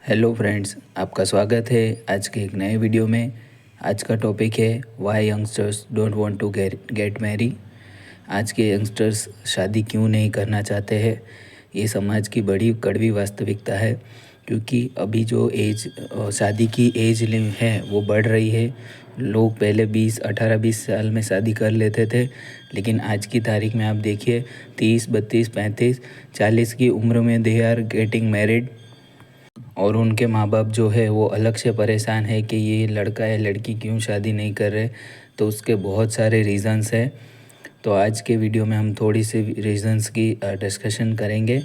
Hello friends, आपका स्वागत है आज के एक नए वीडियो में। आज का टॉपिक है why youngsters don't want to get marry. आज के यंगस्टर्स शादी क्यों नहीं करना चाहते हैं, ये समाज की बड़ी कड़वी वास्तविकता है। क्योंकि अभी जो शादी की एज है वो बढ़ रही है। लोग पहले 18-20 साल में शादी कर लेते थे, लेकिन आज की तारीख में आप देखिए 30, 32, 35, 40 की उम्र में दे आर गेटिंग मैरिड। और उनके माँ बाप जो है वो अलग से परेशान है कि ये लड़का या लड़की क्यों शादी नहीं कर रहे। तो उसके बहुत सारे रीज़न्स हैं। तो आज के वीडियो में हम थोड़ी सी रीज़न्स की डिस्कशन करेंगे।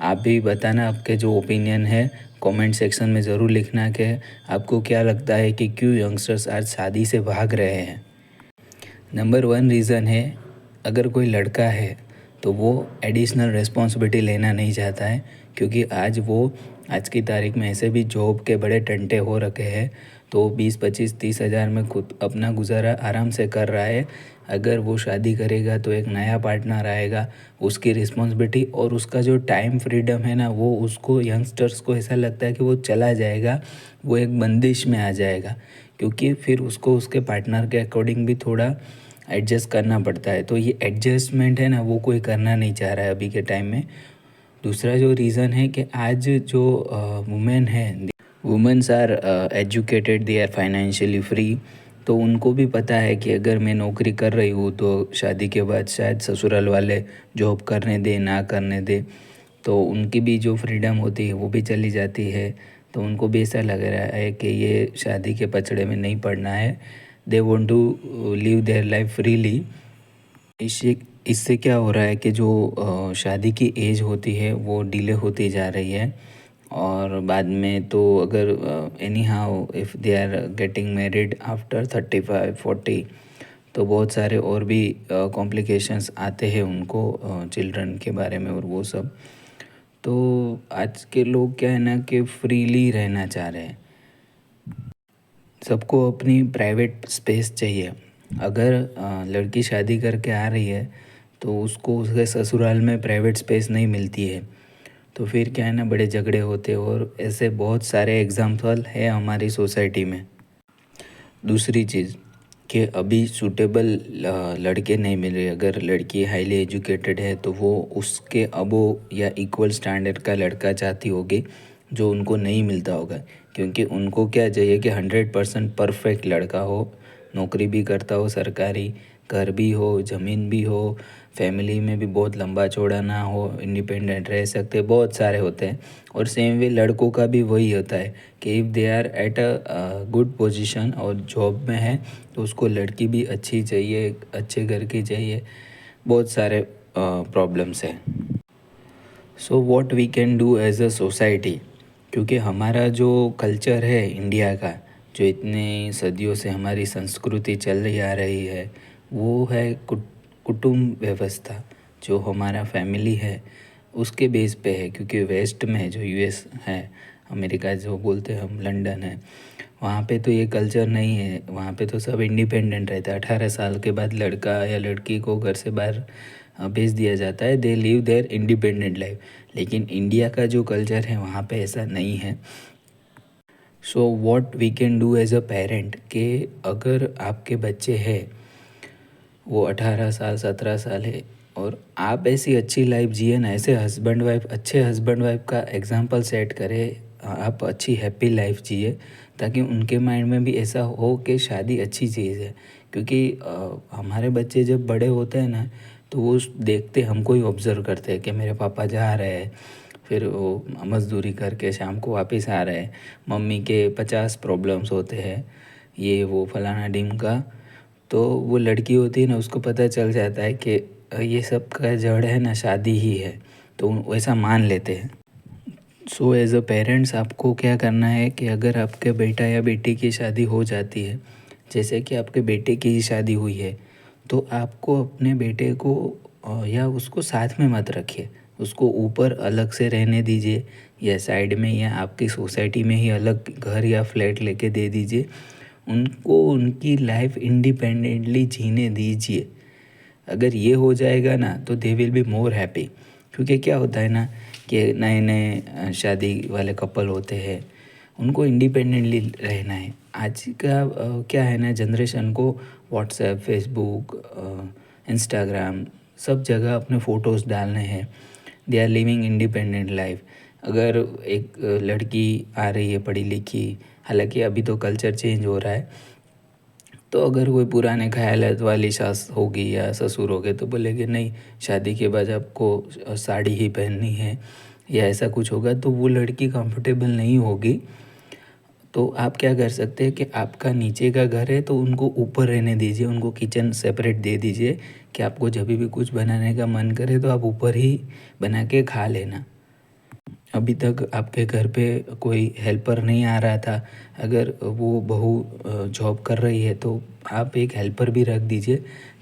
आप भी बताना आपके जो ओपिनियन है, कमेंट सेक्शन में ज़रूर लिखना कि आपको क्या लगता है कि क्यों यंगस्टर्स आज शादी से भाग रहे हैं। नंबर 1 रीज़न है, अगर कोई लड़का है तो वो एडिशनल रिस्पॉन्सिबिलिटी लेना नहीं चाहता है। क्योंकि आज की तारीख में ऐसे भी जॉब के बड़े टंटे हो रखे हैं, तो 20, 25, 30 हज़ार में खुद अपना गुजारा आराम से कर रहा है। अगर वो शादी करेगा तो एक नया पार्टनर आएगा, उसकी रिस्पॉन्सिबिलिटी और उसका जो टाइम फ्रीडम है ना, वो उसको यंगस्टर्स को ऐसा लगता है कि वो चला जाएगा, वो एक बंदिश में आ जाएगा। क्योंकि फिर उसको उसके पार्टनर के अकॉर्डिंग भी थोड़ा एडजस्ट करना पड़ता है। तो ये एडजस्टमेंट है ना, वो कोई करना नहीं चाह रहा है अभी के टाइम में। दूसरा जो रीज़न है कि आज जो वुमेन है, womens are educated, they are financially free. तो उनको भी पता है कि अगर मैं नौकरी कर रही हूँ तो शादी के बाद शायद ससुराल वाले जॉब करने दे ना करने दे, तो उनकी भी जो फ्रीडम होती है वो भी चली जाती है। तो उनको भी ऐसा लग रहा है कि ये शादी के पछड़े में नहीं पड़ना है। They want to live their life freely. इससे इससे क्या हो रहा है कि जो शादी की एज होती है वो डिले होती जा रही है। और बाद में तो अगर anyhow if they are getting married after 35-40, तो बहुत सारे और भी कॉम्प्लिकेशंस आते हैं उनको चिल्ड्रन के बारे में और वो सब। तो आज के लोग क्या है ना कि फ्रीली रहना चाह रहे हैं। सबको अपनी प्राइवेट स्पेस चाहिए। अगर लड़की शादी करके आ रही है तो उसको उसके ससुराल में प्राइवेट स्पेस नहीं मिलती है, तो फिर क्या है ना, बड़े झगड़े होते हैं। और ऐसे बहुत सारे एग्जाम्पल है हमारी सोसाइटी में। दूसरी चीज़ कि अभी सूटेबल लड़के नहीं मिल रहे। अगर लड़की हाईली एजुकेटेड है तो वो उसके अबो या इक्वल स्टैंडर्ड का लड़का चाहती होगी, जो उनको नहीं मिलता होगा। क्योंकि उनको क्या चाहिए कि 100% परफेक्ट लड़का हो, नौकरी भी करता हो सरकारी, घर भी हो, ज़मीन भी हो, फैमिली में भी बहुत लंबा चौड़ा ना हो, इंडिपेंडेंट रह सकते, बहुत सारे होते हैं। और सेम वे लड़कों का भी वही होता है कि if they are at a good position और जॉब में है तो उसको लड़की भी अच्छी चाहिए, अच्छे घर की चाहिए। बहुत सारे प्रॉब्लम्स हैं। So what we can do as a society, क्योंकि हमारा जो कल्चर है इंडिया का, जो इतने सदियों से हमारी संस्कृति चल रही आ रही है, वो है कुटुंब व्यवस्था। जो हमारा फैमिली है उसके बेस पे है। क्योंकि वेस्ट में जो यूएस है, अमेरिका जो बोलते हैं हम, लंदन है, वहाँ पे तो ये कल्चर नहीं है। वहाँ पे तो सब इंडिपेंडेंट रहता है। 18 साल के बाद लड़का या लड़की को घर से बाहर भेज दिया जाता है। They live their independent life. लेकिन इंडिया का जो कल्चर है वहाँ पे ऐसा नहीं है। So what we can do as a parent, कि अगर आपके बच्चे हैं, वो 18 साल 17 साल है, और आप ऐसी अच्छी लाइफ जिए ना, ऐसे हस्बैंड वाइफ, अच्छे हस्बैंड वाइफ का एग्जांपल सेट करें, आप अच्छी हैप्पी लाइफ जिए, ताकि उनके माइंड में भी ऐसा हो कि शादी अच्छी चीज़ है। क्योंकि हमारे बच्चे जब बड़े होते हैं ना, तो वो देखते, हमको ही ऑब्ज़र्व करते हैं कि मेरे पापा जा रहे हैं, फिर वो मज़दूरी करके शाम को वापस आ रहे हैं, मम्मी के 50 प्रॉब्लम्स होते हैं, ये वो फलाना ढिम का। तो वो लड़की होती है ना, उसको पता चल जाता है कि ये सब का जड़ है ना शादी ही है, तो वैसा मान लेते हैं। सो एज़ अ पेरेंट्स आपको क्या करना है कि अगर आपके बेटा या बेटी की शादी हो जाती है, जैसे कि आपके बेटे की ही शादी हुई है, तो आपको अपने बेटे को या उसको साथ में मत रखिए। उसको ऊपर अलग से रहने दीजिए, या साइड में, या आपकी सोसाइटी में ही अलग घर या फ्लैट लेके दे दीजिए। उनको उनकी लाइफ इंडिपेंडेंटली जीने दीजिए। अगर ये हो जाएगा ना तो they will be more happy. क्योंकि क्या होता है ना कि नए नए शादी वाले कपल होते हैं, उनको इंडिपेंडेंटली रहना है। आज का क्या है ना, जनरेशन को व्हाट्सएप, फेसबुक, इंस्टाग्राम सब जगह अपने फ़ोटोज़ डालने हैं। They are living independent life. अगर एक लड़की आ रही है पढ़ी लिखी, हालांकि अभी तो कल्चर चेंज हो रहा है, तो अगर कोई पुराने ख़यालात वाली सास होगी या ससुर हो गए तो बोलेंगे नहीं, शादी के बाद आपको साड़ी ही पहननी है या ऐसा कुछ होगा, तो वो लड़की कंफर्टेबल नहीं होगी। तो आप क्या कर सकते हैं कि आपका नीचे का घर है तो उनको ऊपर रहने दीजिए, उनको किचन सेपरेट दे दीजिए कि आपको जब भी कुछ बनाने का मन करे तो आप ऊपर ही बना के खा लेना। अभी तक आपके घर पे कोई हेल्पर नहीं आ रहा था, अगर वो बहू जॉब कर रही है तो आप एक हेल्पर भी रख दीजिए,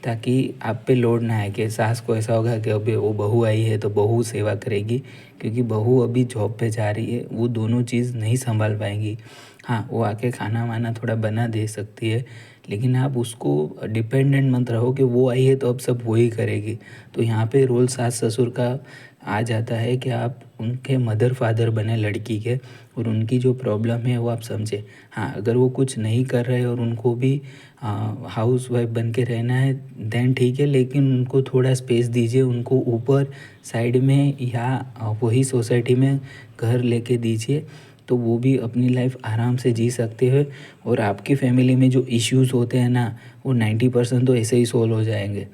ताकि आप पे लोड ना आए कि सास को ऐसा होगा कि अभी वो बहू आई है तो बहू सेवा करेगी, क्योंकि बहू अभी जॉब पे जा रही है, वो दोनों चीज़ नहीं संभाल पाएंगी। हाँ, वो आके खाना वाना थोड़ा बना दे सकती है, लेकिन आप उसको डिपेंडेंट मत रहो कि वो आई है तो अब सब वही करेगी। तो यहाँ पे रोल सास ससुर का आ जाता है कि आप उनके मदर फादर बने लड़की के, और उनकी जो प्रॉब्लम है वो आप समझे। हाँ, अगर वो कुछ नहीं कर रहे और उनको भी हाउस वाइफ बन के रहना है देन ठीक है, लेकिन उनको थोड़ा स्पेस दीजिए, उनको ऊपर साइड में या वही सोसाइटी में घर लेके दीजिए, तो वो भी अपनी लाइफ आराम से जी सकते हैं। और आपकी फैमिली में जो इश्यूज़ होते हैं ना, वो 90% तो ऐसे ही सोल्व हो जाएंगे।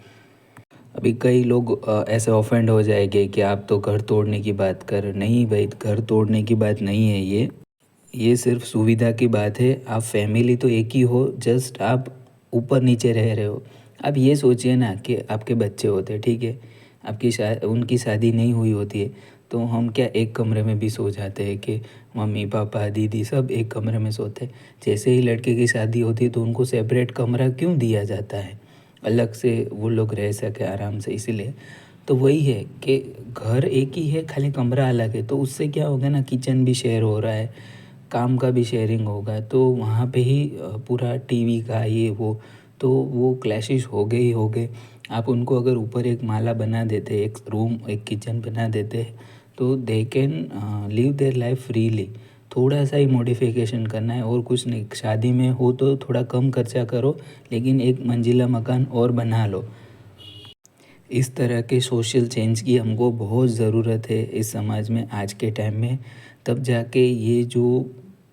अभी कई लोग ऐसे ऑफेंड हो जाएंगे कि आप तो घर तोड़ने की बात कर रहे। नहीं भाई, घर तोड़ने की बात नहीं है ये सिर्फ सुविधा की बात है। आप फैमिली तो एक ही हो, जस्ट आप ऊपर नीचे रह रहे हो। आप ये सोचिए ना कि आपके बच्चे होते, ठीक है, उनकी शादी नहीं हुई होती है, तो हम क्या एक कमरे में भी सो जाते हैं कि मम्मी पापा दीदी सब एक कमरे में सोते हैं। जैसे ही लड़के की शादी होती है तो उनको सेपरेट कमरा क्यों दिया जाता है, अलग से वो लोग रह सके आराम से, इसीलिए। तो वही है कि घर एक ही है, खाली कमरा अलग है, तो उससे क्या होगा ना, किचन भी शेयर हो रहा है, काम का भी शेयरिंग होगा, तो वहाँ पे ही पूरा टीवी का ये वो क्लैशेस हो गए ही हो गए। आप उनको अगर ऊपर एक माला बना देते, एक रूम एक किचन बना देते, तो they can live their life freely. थोड़ा सा ही मॉडिफिकेशन करना है और कुछ नहीं। शादी में हो तो थोड़ा कम खर्चा करो, लेकिन एक मंजिला मकान और बना लो। इस तरह के सोशल चेंज की हमको बहुत ज़रूरत है इस समाज में आज के टाइम में। तब जाके ये जो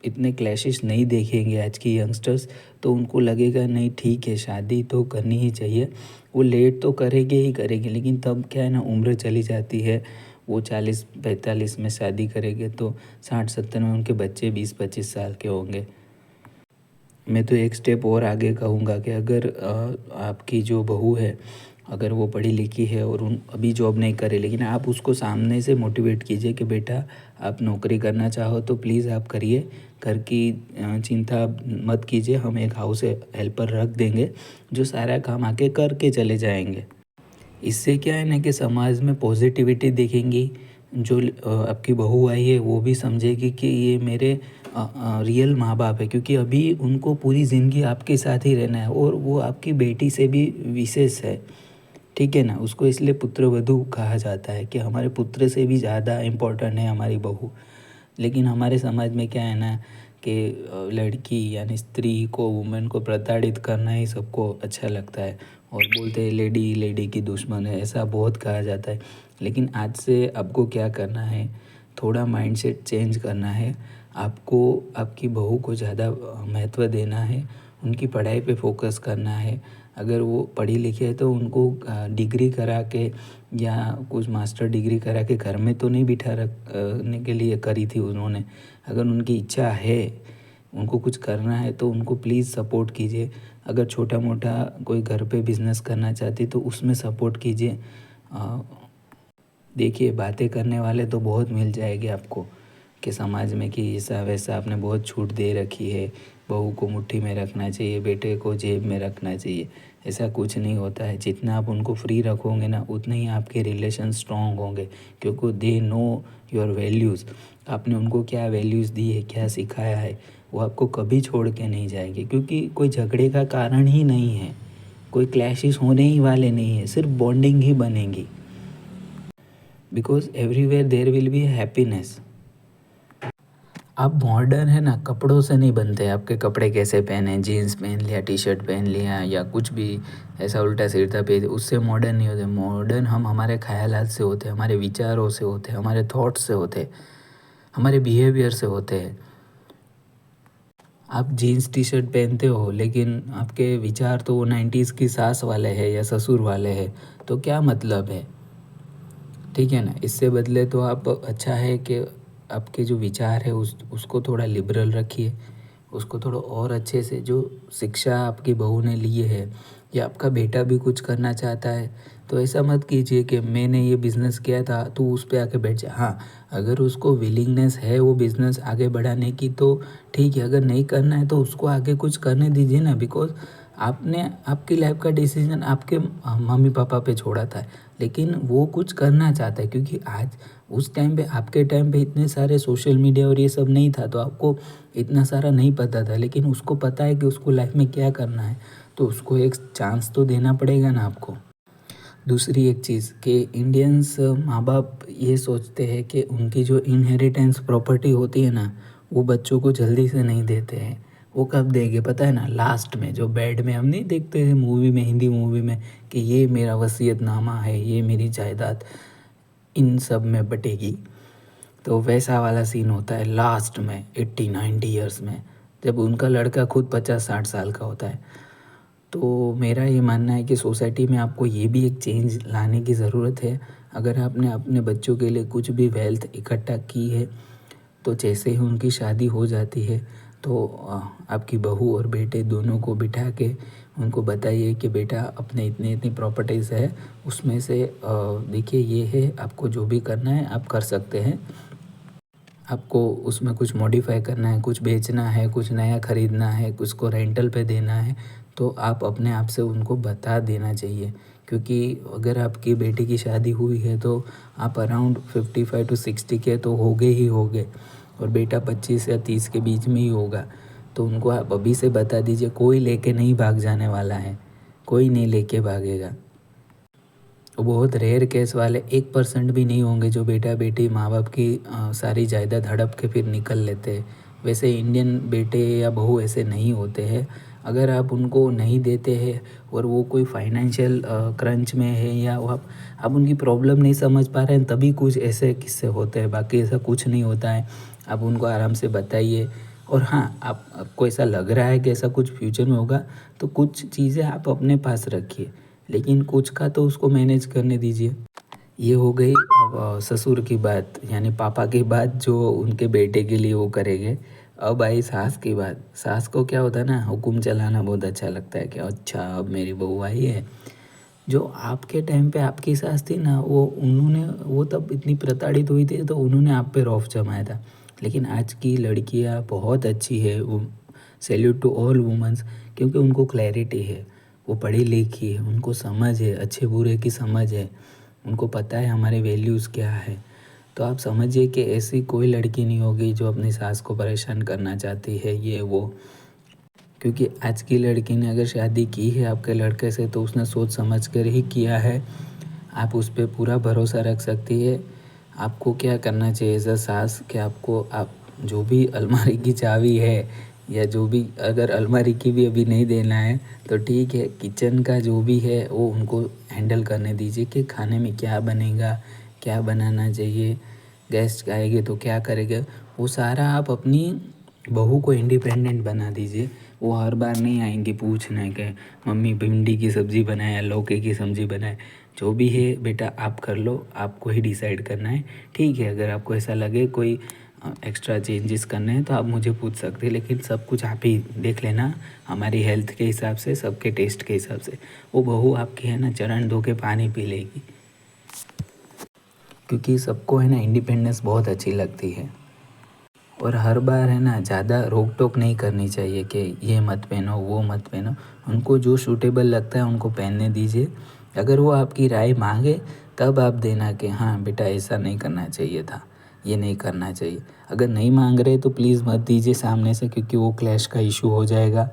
इतने क्लैशेस नहीं देखेंगे आज की यंगस्टर्स, तो उनको लगेगा नहीं ठीक है, शादी तो करनी ही चाहिए। वो लेट तो करेंगे ही करेंगे, लेकिन तब क्या है ना, उम्र चली जाती है। वो 40-45 में शादी करेंगे तो 60-70 में उनके बच्चे 20-25 साल के होंगे। मैं तो एक स्टेप और आगे कहूँगा कि अगर आपकी जो बहू है, अगर वो पढ़ी लिखी है और उन अभी जॉब नहीं करे, लेकिन आप उसको सामने से मोटिवेट कीजिए कि बेटा आप नौकरी करना चाहो तो प्लीज़ आप करिए, घर की चिंता मत कीजिए, हम एक हाउस हेल्पर रख देंगे जो सारा काम आके करके चले जाएंगे। इससे क्या है ना कि समाज में पॉजिटिविटी दिखेंगी। जो आपकी बहू आई है वो भी समझेगी कि ये मेरे रियल माँ बाप है, क्योंकि अभी उनको पूरी ज़िंदगी आपके साथ ही रहना है और वो आपकी बेटी से भी विशेष है, ठीक है ना। उसको इसलिए पुत्र वधू कहा जाता है कि हमारे पुत्र से भी ज़्यादा इम्पोर्टेंट है हमारी बहू। लेकिन हमारे समाज में क्या है ना कि लड़की यानी स्त्री को, वुमेन को प्रताड़ित करना ही सबको अच्छा लगता है, और बोलते हैं लेडी लेडी की दुश्मन है, ऐसा बहुत कहा जाता है। लेकिन आज से आपको क्या करना है, थोड़ा माइंडसेट चेंज करना है। आपको आपकी बहू को ज़्यादा महत्व देना है, उनकी पढ़ाई पे फोकस करना है। अगर वो पढ़ी लिखी है तो उनको डिग्री करा के या कुछ मास्टर डिग्री करा के घर में तो नहीं बिठा रखने के लिए करी थी उन्होंने। अगर उनकी इच्छा है, उनको कुछ करना है, तो उनको प्लीज़ सपोर्ट कीजिए। अगर छोटा मोटा कोई घर पे बिज़नेस करना चाहती तो उसमें सपोर्ट कीजिए। देखिए, बातें करने वाले तो बहुत मिल जाएंगे आपको कि समाज में कि ऐसा वैसा आपने बहुत छूट दे रखी है, बहू को मुट्ठी में रखना चाहिए, बेटे को जेब में रखना चाहिए। ऐसा कुछ नहीं होता है। जितना आप उनको फ्री रखोगे ना, उतने ही आपके रिलेशन स्ट्रॉन्ग होंगे, क्योंकि दे नो योर वैल्यूज़। आपने उनको क्या वैल्यूज़ दी है, क्या सिखाया है, वो आपको कभी छोड़ के नहीं जाएंगे, क्योंकि कोई झगड़े का कारण ही नहीं है, कोई क्लैशेस होने ही वाले नहीं है, सिर्फ बॉन्डिंग ही बनेगी। Because everywhere there will be happiness. आप मॉडर्न है ना कपड़ों से नहीं बनते। आपके कपड़े कैसे पहने, जीन्स पहन लिया, टी शर्ट पहन लिया या कुछ भी ऐसा उल्टा सीधा पहन, उससे मॉडर्न नहीं होते। मॉडर्न हम हमारे ख्यालात से होते हैं, हमारे विचारों से होते हैं, हमारे थॉट्स से होते हैं, हमारे बिहेवियर से होते हैं। आप जीन्स टी शर्ट पहनते हो लेकिन आपके विचार तो वो 90s की सास वाले हैं या ससुर वाले हैं, तो क्या मतलब है? ठीक है ना। इससे बदले तो आप अच्छा है कि आपके जो विचार है उसको थोड़ा लिबरल रखिए, उसको थोड़ा और अच्छे से, जो शिक्षा आपकी बहू ने ली है या आपका बेटा भी कुछ करना चाहता है तो ऐसा मत कीजिए कि मैंने ये बिज़नेस किया था तू उस पे आके बैठ जा। हाँ, अगर उसको विलिंगनेस है वो बिज़नेस आगे बढ़ाने की तो ठीक है, अगर नहीं करना है तो उसको आगे कुछ करने दीजिए ना। बिकॉज़ आपने आपकी लाइफ का डिसीजन आपके मम्मी पापा पे छोड़ा था, लेकिन वो कुछ करना चाहता है। क्योंकि आज उस टाइम पे, आपके टाइम पे इतने सारे सोशल मीडिया और ये सब नहीं था, तो आपको इतना सारा नहीं पता था, लेकिन उसको पता है कि उसको लाइफ में क्या करना है, तो उसको एक चांस तो देना पड़ेगा ना आपको। दूसरी एक चीज़ कि इंडियंस माँ बाप ये सोचते हैं कि उनकी जो इनहेरिटेंस प्रॉपर्टी होती है ना, वो बच्चों को जल्दी से नहीं देते हैं। वो कब देंगे पता है ना? लास्ट में, जो बेड में हम नहीं देखते हैं मूवी में, हिंदी मूवी में, कि ये मेरा वसीयतनामा है, ये मेरी जायदाद इन सब में बटेगी। तो वैसा वाला सीन होता है लास्ट में 80-90 ईयर्स में, जब उनका लड़का खुद 50-60 साल का होता है। तो मेरा ये मानना है कि सोसाइटी में आपको ये भी एक चेंज लाने की ज़रूरत है। अगर आपने अपने बच्चों के लिए कुछ भी वेल्थ इकट्ठा की है, तो जैसे ही उनकी शादी हो जाती है तो आपकी बहू और बेटे दोनों को बिठा के उनको बताइए कि बेटा अपने इतनी इतनी प्रॉपर्टीज़ है, उसमें से देखिए ये है, आपको जो भी करना है आप कर सकते हैं। आपको उसमें कुछ मॉडिफ़ाई करना है, कुछ बेचना है, कुछ नया ख़रीदना है, कुछ को रेंटल पे देना है, तो आप अपने आप से उनको बता देना चाहिए। क्योंकि अगर आपकी बेटी की शादी हुई है तो आप अराउंड 55 टू 60 के तो होगे ही होगे, और बेटा 25 या 30 के बीच में ही होगा। तो उनको आप अभी से बता दीजिए, कोई लेके नहीं भाग जाने वाला है, कोई नहीं लेके भागेगा। बहुत रेयर केस वाले 1% भी नहीं होंगे जो बेटा बेटी माँ बाप की सारी जायदाद हड़प के फिर निकल लेते हैं। वैसे इंडियन बेटे या बहू ऐसे नहीं होते हैं। अगर आप उनको नहीं देते हैं और वो कोई फाइनेंशियल क्रंच में है, या वो आप उनकी प्रॉब्लम नहीं समझ पा रहे हैं, तभी कुछ ऐसे किस्से होते हैं, बाकी ऐसा कुछ नहीं होता है। आप उनको आराम से बताइए। और हाँ, आपको ऐसा लग रहा है कि ऐसा कुछ फ्यूचर में होगा, तो कुछ चीज़ें आप अपने पास रखिए, लेकिन कुछ का तो उसको मैनेज करने दीजिए। ये हो गई अब ससुर की बात, यानी पापा की बात जो उनके बेटे के लिए वो करेंगे। अब आई सास की बात। सास को क्या होता है ना, हुक्म चलाना बहुत अच्छा लगता है कि अच्छा अब मेरी बहू आई है। जो आपके टाइम पे आपकी सास थी ना, वो तब इतनी प्रताड़ित हुई थी तो उन्होंने आप पे रौब जमाया था। लेकिन आज की लड़कियां बहुत अच्छी है, वो सैल्यूट टू ऑल वुमेन्स, क्योंकि उनको क्लैरिटी है, वो पढ़ी लिखी है, उनको समझ है, अच्छे बुरे की समझ है, उनको पता है हमारे वैल्यूज़ क्या है। तो आप समझिए कि ऐसी कोई लड़की नहीं होगी जो अपनी सास को परेशान करना चाहती है ये वो। क्योंकि आज की लड़की ने अगर शादी की है आपके लड़के से तो उसने सोच समझ कर ही किया है। आप उस पर पूरा भरोसा रख सकती है। आपको क्या करना चाहिए एज़ अ सास, कि आपको आप जो भी अलमारी की चाबी है, या जो भी, अगर अलमारी की भी अभी नहीं देना है तो ठीक है, किचन का जो भी है वो उनको हैंडल करने दीजिए कि खाने में क्या बनेगा, क्या बनाना चाहिए, गेस्ट आएंगे तो क्या करेंगे, वो सारा आप अपनी बहू को इंडिपेंडेंट बना दीजिए। वो हर बार नहीं आएंगी पूछने के मम्मी भिंडी की सब्ज़ी बनाए या लौकी की सब्ज़ी बनाए। जो भी है बेटा आप कर लो, आपको ही डिसाइड करना है। ठीक है, अगर आपको ऐसा लगे कोई एक्स्ट्रा चेंजेस करने हैं तो आप मुझे पूछ सकते हैं, लेकिन सब कुछ आप ही देख लेना, हमारी हेल्थ के हिसाब से, सबके टेस्ट के हिसाब से। वो बहू आपकी है ना चरण धो के पानी पी लेगी। क्योंकि सबको है ना इंडिपेंडेंस बहुत अच्छी लगती है। और हर बार है ना ज़्यादा रोक टोक नहीं करनी चाहिए कि ये मत पहनो वो मत पहनो। उनको जो सूटेबल लगता है उनको पहनने दीजिए। अगर वो आपकी राय मांगे तब आप देना कि हाँ बेटा ऐसा नहीं करना चाहिए था, ये नहीं करना चाहिए। अगर नहीं मांग रहे तो प्लीज़ मत दीजिए सामने से, क्योंकि वो क्लैश का इशू हो जाएगा।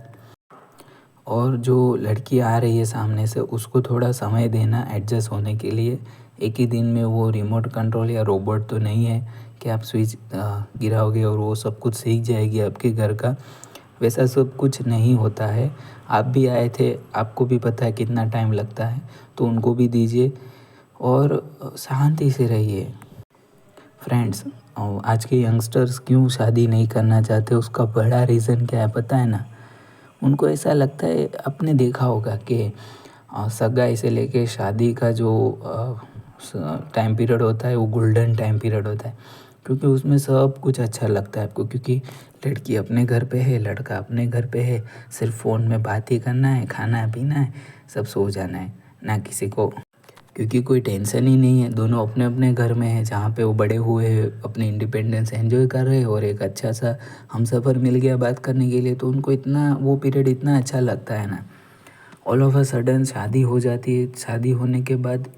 और जो लड़की आ रही है सामने से उसको थोड़ा समय देना एडजस्ट होने के लिए। एक ही दिन में वो रिमोट कंट्रोल या रोबोट तो नहीं है कि आप स्विच गिराओगे और वो सब कुछ सीख जाएगी आपके घर का। वैसा सब कुछ नहीं होता है। आप भी आए थे, आपको भी पता है कितना टाइम लगता है, तो उनको भी दीजिए और शांति से रहिए। फ्रेंड्स, आज के यंगस्टर्स क्यों शादी नहीं करना चाहते, उसका बड़ा रीज़न क्या है पता है ना? उनको ऐसा लगता है, आपने देखा होगा कि सगाई से लेके शादी का जो टाइम पीरियड होता है वो गोल्डन टाइम पीरियड होता है, क्योंकि उसमें सब कुछ अच्छा लगता है आपको, क्योंकि लड़की अपने घर पे है, लड़का अपने घर पे है, सिर्फ फ़ोन में बात ही करना है, खाना है, पीना है, सब सो जाना है, ना किसी को, क्योंकि कोई टेंशन ही नहीं है। दोनों अपने अपने घर में हैं जहाँ पे वो बड़े हुए हैं, अपने इंडिपेंडेंस एंजॉय कर रहे हैं और एक अच्छा सा हमसफ़र मिल गया बात करने के लिए, तो उनको इतना वो पीरियड इतना अच्छा लगता है ना। ऑल ऑफ अ सडन शादी हो जाती है, शादी होने के बाद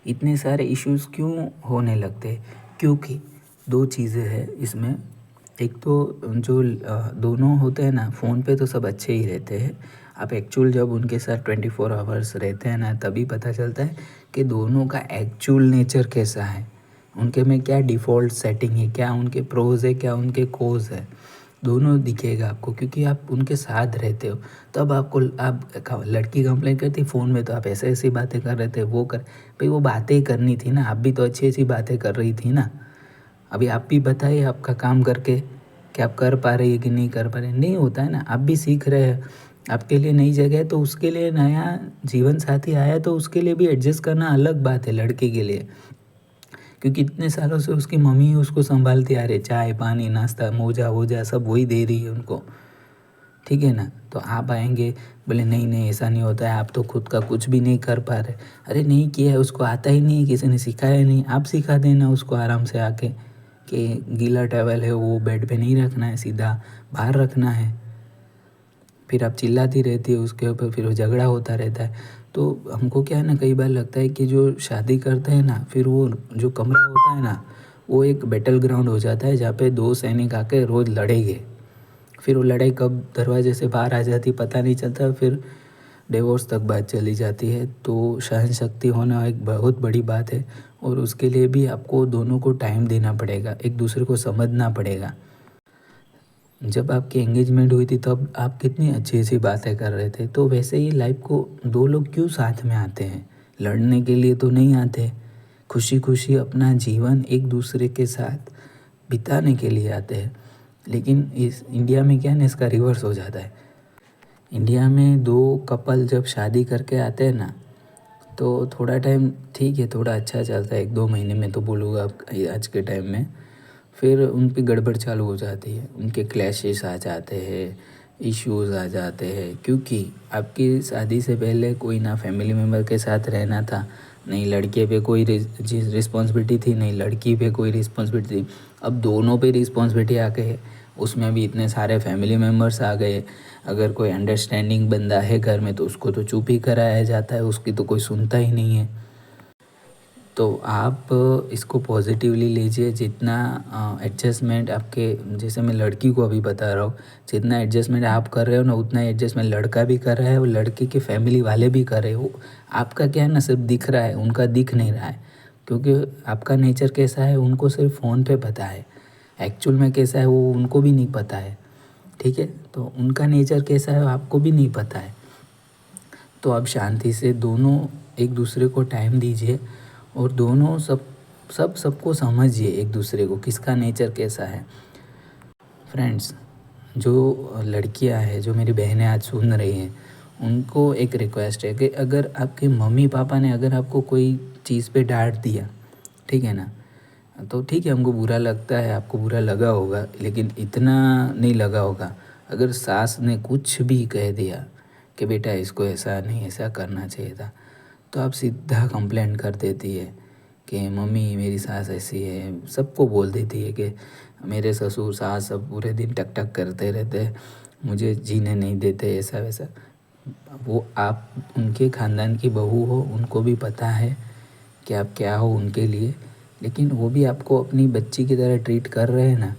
इतने सारे इश्यूज़ क्यों होने लगते हैं? क्योंकि दो चीज़ें हैं इसमें। एक तो जो दोनों होते हैं ना, फ़ोन पे तो सब अच्छे ही रहते हैं, आप एक्चुअल जब उनके साथ 24 आवर्स रहते हैं ना, तभी पता चलता है कि दोनों का एक्चुअल नेचर कैसा है, उनके में क्या डिफ़ॉल्ट सेटिंग है, क्या उनके प्रोज़ है, क्या उनके कोज़ है, दोनों दिखेगा आपको, क्योंकि आप उनके साथ रहते हो। तब आपको लड़की कंप्लेंट करती फ़ोन में तो आप ऐसी बातें कर रहे थे, वो कर भाई, वो बातें ही करनी थी ना, आप भी तो अच्छी बातें कर रही थी ना। अभी आप भी बताइए आपका काम करके कि आप कर पा रही है कि नहीं कर पा रहे, नहीं होता है ना। आप भी सीख रहे हैं, आपके लिए नई जगह है, तो उसके लिए नया जीवन साथी आया, तो उसके लिए भी एडजस्ट करना अलग बात है लड़के के लिए, क्योंकि इतने सालों से उसकी मम्मी उसको संभालती आ रही, चाय पानी नाश्ता मोजा वोजा सब वही दे रही है उनको, ठीक है ना। तो आप आएंगे बोले नहीं नहीं ऐसा नहीं होता है, आप तो खुद का कुछ भी नहीं कर पा रहे। अरे नहीं किया है, उसको आता ही नहीं, किसी ने सिखाया नहीं, आप सिखा देना उसको आराम से आके कि गीला टॉवल है वो बेड पे नहीं रखना है, सीधा बाहर रखना है। फिर आप चिल्लाती रहती है उसके ऊपर, फिर वो झगड़ा होता रहता है। तो हमको क्या है ना, कई बार लगता है कि जो शादी करते हैं ना, फिर वो जो कमरा होता है ना, वो एक बैटल ग्राउंड हो जाता है जहाँ पे दो सैनिक आके रोज़ लड़ेंगे। फिर वो लड़ाई कब दरवाजे से बाहर आ जाती पता नहीं चलता, फिर डिवोर्स तक बात चली जाती है। तो सहन शक्ति होना एक बहुत बड़ी बात है, और उसके लिए भी आपको दोनों को टाइम देना पड़ेगा, एक दूसरे को समझना पड़ेगा। जब आपकी एंगेजमेंट हुई थी तब आप कितनी अच्छी अच्छी बातें कर रहे थे, तो वैसे ही लाइफ को दो लोग क्यों साथ में आते हैं? लड़ने के लिए तो नहीं आते, खुशी खुशी अपना जीवन एक दूसरे के साथ बिताने के लिए आते हैं। लेकिन इस इंडिया में क्या है ना, इसका रिवर्स हो जाता है। इंडिया में दो कपल जब शादी करके आते हैं ना, तो थोड़ा टाइम ठीक है, थोड़ा अच्छा चलता है, 1-2 महीने में तो बोलूँगा आज के टाइम में। फिर उन पे गड़बड़ चालू हो जाती है, उनके क्लैशेस आ जाते हैं, इश्यूज़ आ जाते हैं, क्योंकि आपकी शादी से पहले कोई ना फैमिली मेम्बर के साथ रहना था, नहीं लड़के पे कोई रिस्पॉन्सिबिलिटी थी, नहीं लड़की पे कोई रिस्पॉन्सिबिलिटी थी। अब दोनों पे रिस्पॉन्सिबिलिटी आ गई है, उसमें भी इतने सारे फैमिली मेम्बर्स आ गए। अगर कोई अंडरस्टैंडिंग बंदा है घर में तो उसको तो चुप ही कराया जाता है, उसकी तो कोई सुनता ही नहीं है। तो आप इसको पॉजिटिवली लीजिए, जितना एडजस्टमेंट आपके, जैसे मैं लड़की को अभी बता रहा हूँ, जितना एडजस्टमेंट आप कर रहे हो ना, उतना एडजस्टमेंट लड़का भी कर रहा है और लड़के के फैमिली वाले भी कर रहे हो। आपका क्या है ना, सिर्फ दिख रहा है, उनका दिख नहीं रहा है, क्योंकि आपका नेचर कैसा है उनको सिर्फ फ़ोन पे पता है, एक्चुअल में कैसा है वो उनको भी नहीं पता है, ठीक है। तो उनका नेचर कैसा है आपको भी नहीं पता है। तो आप शांति से दोनों एक दूसरे को टाइम दीजिए, और दोनों सबको समझिए, एक दूसरे को किसका नेचर कैसा है। फ्रेंड्स, जो लड़कियां हैं, जो मेरी बहनें आज सुन रही हैं, उनको एक रिक्वेस्ट है कि अगर आपके मम्मी पापा ने अगर आपको कोई चीज़ पे डांट दिया, ठीक है ना, तो ठीक है, हमको बुरा लगता है, आपको बुरा लगा होगा, लेकिन इतना नहीं लगा होगा। अगर सास ने कुछ भी कह दिया कि बेटा इसको ऐसा नहीं ऐसा करना चाहिए था, तो आप सीधा कंप्लेंट कर देती है कि मम्मी मेरी सास ऐसी है, सबको बोल देती है कि मेरे ससुर सास सब पूरे दिन टक टक करते रहते, मुझे जीने नहीं देते, ऐसा वैसा। वो आप उनके ख़ानदान की बहू हो, उनको भी पता है कि आप क्या हो उनके लिए, लेकिन वो भी आपको अपनी बच्ची की तरह ट्रीट कर रहे हैं ना,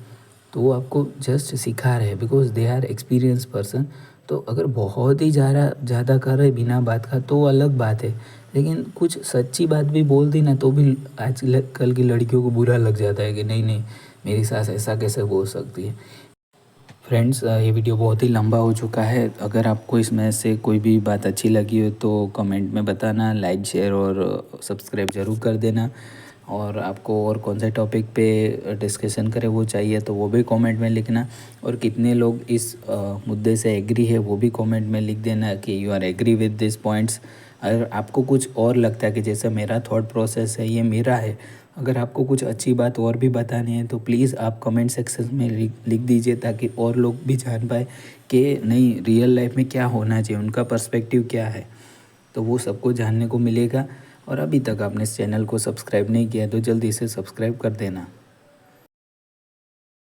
तो वो आपको जस्ट सिखा रहे हैं, because they are experience person. तो अगर बहुत ही ज़्यादा कर रहे बिना बात का तो अलग बात है, लेकिन कुछ सच्ची बात भी बोल दी ना तो भी आज कल की लड़कियों को बुरा लग जाता है कि नहीं नहीं, मेरी सास ऐसा कैसे बोल सकती है। फ्रेंड्स, ये वीडियो बहुत ही लंबा हो चुका है। अगर आपको इसमें से कोई भी बात अच्छी लगी हो तो कमेंट में बताना, लाइक शेयर और सब्सक्राइब ज़रूर कर देना। और आपको और कौन से टॉपिक पे डिस्कशन करें वो चाहिए तो वो भी कमेंट में लिखना। और कितने लोग इस मुद्दे से एग्री है वो भी कमेंट में लिख देना कि you are agree with this points. अगर आपको कुछ और लगता है कि जैसे मेरा थॉट प्रोसेस है ये मेरा है, अगर आपको कुछ अच्छी बात और भी बतानी है तो प्लीज़ आप कमेंट सेक्शन में लिख दीजिए, ताकि और लोग भी जान पाए कि नहीं रियल लाइफ में क्या होना चाहिए, उनका पर्सपेक्टिव क्या है, तो वो सबको जानने को मिलेगा। और अभी तक आपने इस चैनल को सब्सक्राइब नहीं किया तो जल्दी से सब्सक्राइब कर देना।